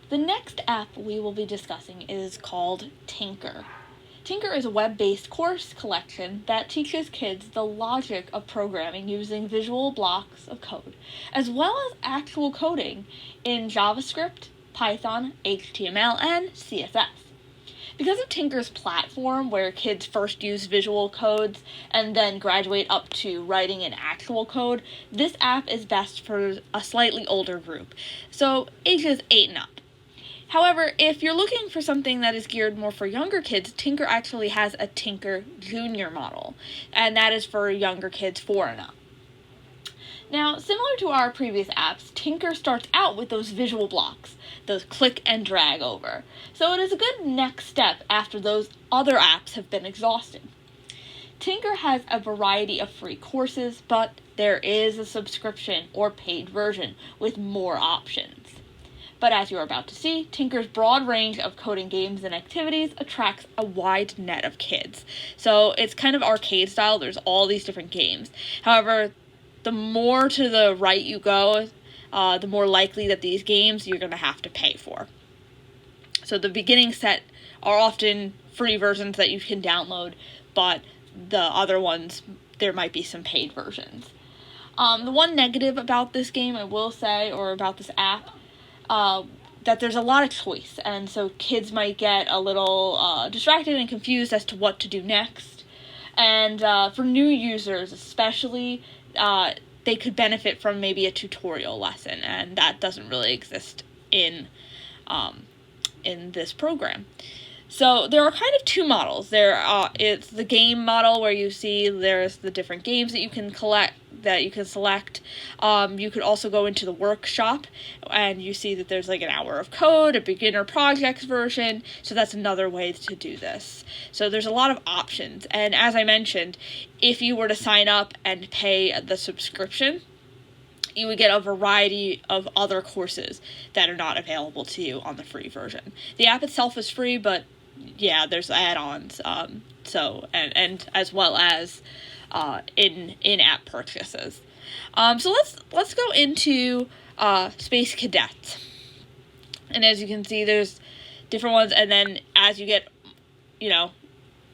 The next app we will be discussing is called Tynker. Tynker is a web-based course collection that teaches kids the logic of programming using visual blocks of code, as well as actual coding in JavaScript, Python, HTML, and CSS. Because of Tynker's platform, where kids first use visual codes and then graduate up to writing in actual code, this app is best for a slightly older group, so ages 8 and up. However, if you're looking for something that is geared more for younger kids, Tynker actually has a Tynker Junior model, and that is for younger kids 4 and up. Now, similar to our previous apps, Tynker starts out with those visual blocks, those click and drag over. So it is a good next step after those other apps have been exhausting. Tynker has a variety of free courses, but there is a subscription or paid version with more options. But as you're about to see, Tynker's broad range of coding games and activities attracts a wide net of kids. So it's kind of arcade style, there's all these different games. However, the more to the right you go, the more likely that these games you're going to have to pay for. So the beginning set are often free versions that you can download, but the other ones, there might be some paid versions. The one negative about this game, I will say, or about this app, that there's a lot of choice, and so kids might get a little distracted and confused as to what to do next. And for new users especially, they could benefit from maybe a tutorial lesson, and that doesn't really exist in this program. So there are kind of two models. It's the game model where you see there's the different games that you can select. You could also go into the workshop and you see that there's like an hour of code, a beginner projects version. So that's another way to do this. So there's a lot of options. And as I mentioned, if you were to sign up and pay the subscription, you would get a variety of other courses that are not available to you on the free version. The app itself is free, but yeah, there's add-ons. And as well as in-app purchases. So let's go into Space Cadet. And as you can see, there's different ones, and then as you get,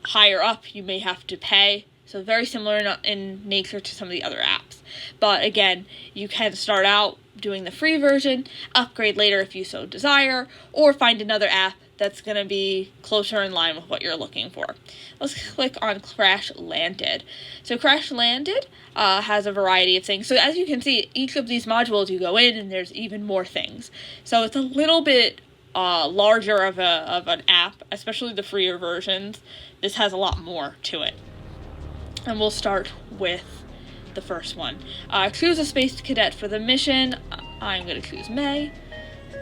higher up, you may have to pay. So very similar in nature to some of the other apps. But again, you can start out doing the free version, upgrade later if you so desire, or find another app that's going to be closer in line with what you're looking for. Let's click on Crash Landed. So Crash Landed has a variety of things. So as you can see, each of these modules you go in and there's even more things. So it's a little bit larger of an app, especially the freer versions. This has a lot more to it. And we'll start with the first one. Choose a Space Cadet for the mission. I'm going to choose May.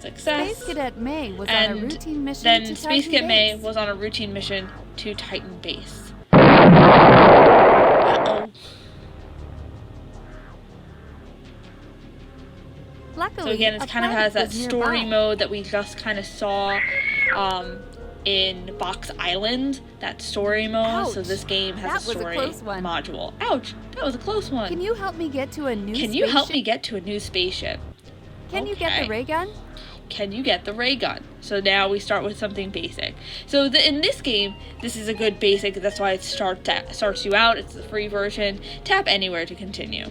Success. Space Cadet May was on a routine mission then to Space Titan Cadet May Base. was on a routine mission to Titan Base. Uh-oh. Luckily, So again, it kind of has that story mode that we just kind of saw in Box Island, that story mode. Ouch. So this game has a story module. Ouch, that was a close one. Can you help me get to a new spaceship? Can you help me get to a new spaceship? Can you get the ray gun? Can you get the ray gun? So now we start with something basic. So in this game, this is a good basic. That's why it starts you out. It's the free version. Tap anywhere to continue.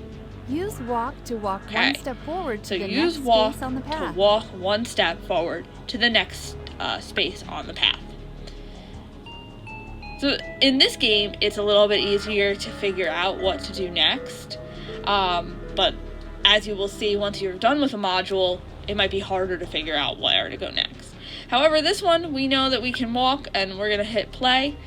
Use walk to walk one step forward to the use next walk space on the path. to walk one step forward to the next space on the path. So in this game, it's a little bit easier to figure out what to do next. But as you will see, once you're done with a module, it might be harder to figure out where to go next. However, this one, we know that we can walk, and we're going to hit play.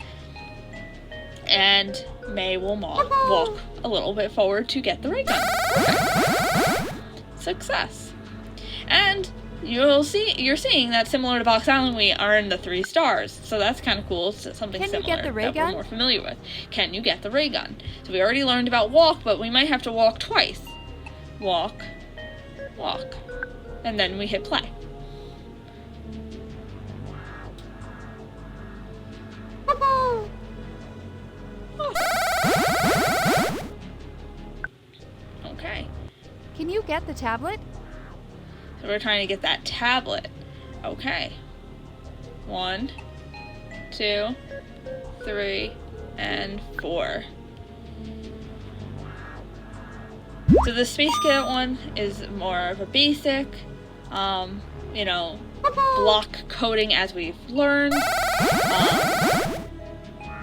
And May will walk a little bit forward to get the ray gun. Okay. Success. And you're seeing that similar to Box Island, we earned the 3 stars. So that's kind of cool. It's something similar get the ray that gun? we're more familiar with. Can you get the ray gun? So we already learned about walk, but we might have to walk twice. Walk, walk, and then we hit play. Oh. Okay. Can you get the tablet? So we're trying to get that tablet. Okay. 1, 2, 3, and 4. So the Space Cadet one is more of a basic, block coding as we've learned.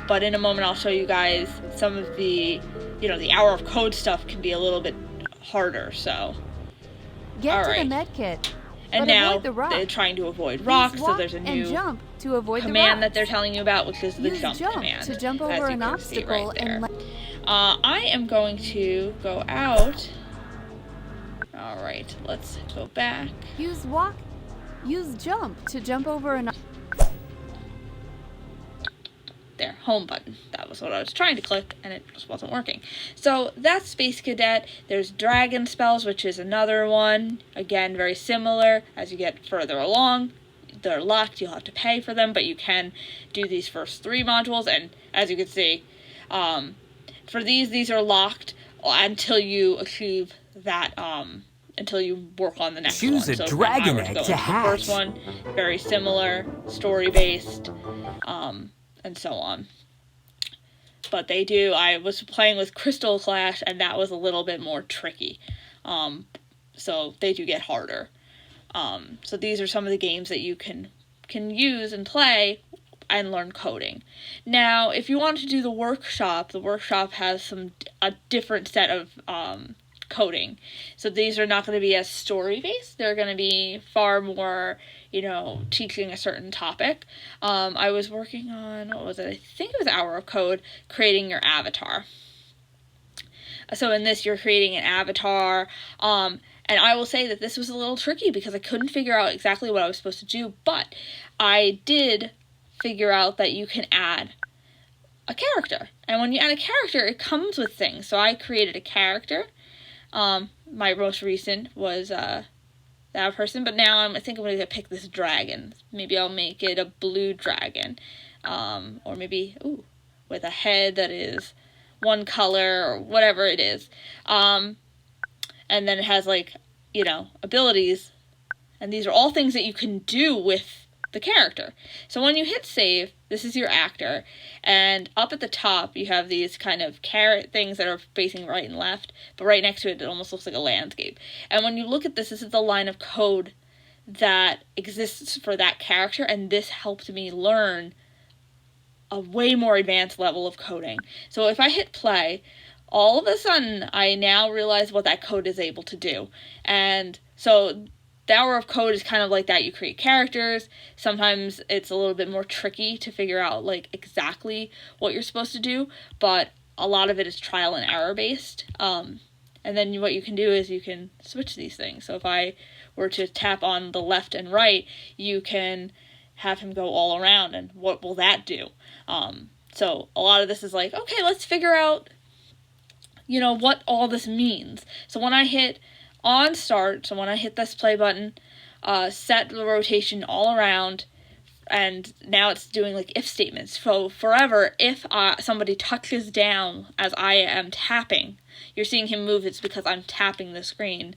But in a moment I'll show you guys some of the, the hour of code stuff can be a little bit harder, so. Get to the med kit. And now they're trying to avoid rocks, so there's a new jump to avoid command that they're telling you about, which is the jump command. To jump over an obstacle I am going to go out. Alright, let's go back. Use jump to jump over an There, home button. That was what I was trying to click, and it just wasn't working. So that's Space Cadet. There's Dragon Spells, which is another one. Again, very similar. As you get further along, they're locked. You'll have to pay for them, but you can do these first 3 modules. And as you can see, for these are locked until you achieve that, until you work on the next one. Choose a dragon egg to hatch. The first one, very similar, story-based, and so on. But I was playing with Crystal Clash, and that was a little bit more tricky. So they do get harder. So these are some of the games that you can use and play and learn coding. Now, if you want to do the workshop has a different set of coding. So these are not going to be as story-based. They're going to be far more, teaching a certain topic. I was working on, what was it? I think it was Hour of Code, creating your avatar. So in this, you're creating an avatar, and I will say that this was a little tricky because I couldn't figure out exactly what I was supposed to do, but I did figure out that you can add a character. And when you add a character, it comes with things. So I created a character. My most recent was that person, but now I think I'm going to pick this dragon. Maybe I'll make it a blue dragon, or maybe with a head that is one color or whatever it is, and then it has abilities, and these are all things that you can do with the character. So when you hit save, this is your actor, and up at the top you have these kind of carrot things that are facing right and left, but right next to it almost looks like a landscape. And when you look at this is the line of code that exists for that character, and this helped me learn a way more advanced level of coding. So if I hit play, all of a sudden I now realize what that code is able to do. And so the Hour of Code is kind of like that. You create characters. Sometimes it's a little bit more tricky to figure out exactly what you're supposed to do, but a lot of it is trial and error based. And then what you can do is you can switch these things. So if I were to tap on the left and right, you can have him go all around, and what will that do? So a lot of this is okay, let's figure out, what all this means. So when I hit on start, so when I hit this play button, set the rotation all around, and now it's doing if statements. So forever, if somebody touches down as I am tapping, you're seeing him move, it's because I'm tapping the screen.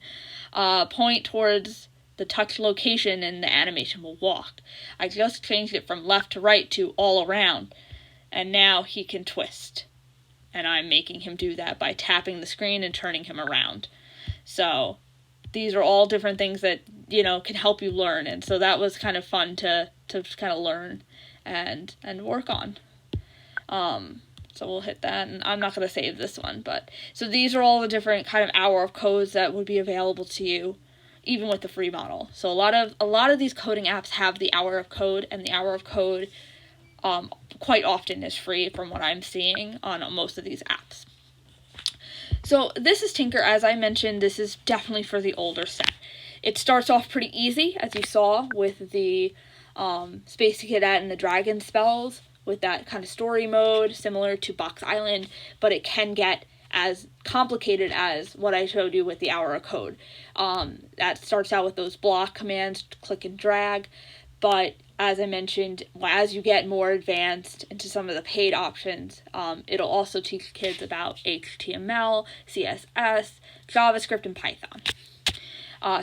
Point towards the touch location and the animation will walk. I just changed it from left to right to all around, and now he can twist. And I'm making him do that by tapping the screen and turning him around. So these are all different things that, can help you learn. And so that was kind of fun to kind of learn and work on. So we'll hit that, and I'm not going to save this one. But so these are all the different kind of Hour of Codes that would be available to you, even with the free model. So a lot of these coding apps have the Hour of Code, and the Hour of Code quite often is free from what I'm seeing on most of these apps. So this is Tynker. As I mentioned, this is definitely for the older set. It starts off pretty easy, as you saw, with the Space Cadet and the Dragon Spells, with that kind of story mode, similar to Box Island, but it can get as complicated as what I showed you with the Hour of Code. That starts out with those block commands, click and drag, but as I mentioned, as you get more advanced into some of the paid options, it'll also teach kids about HTML, CSS, JavaScript, and Python.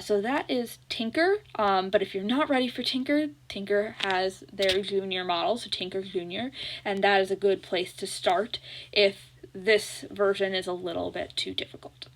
So that is Tynker, but if you're not ready for Tynker, Tynker has their junior model, so Tynker Junior, and that is a good place to start if this version is a little bit too difficult.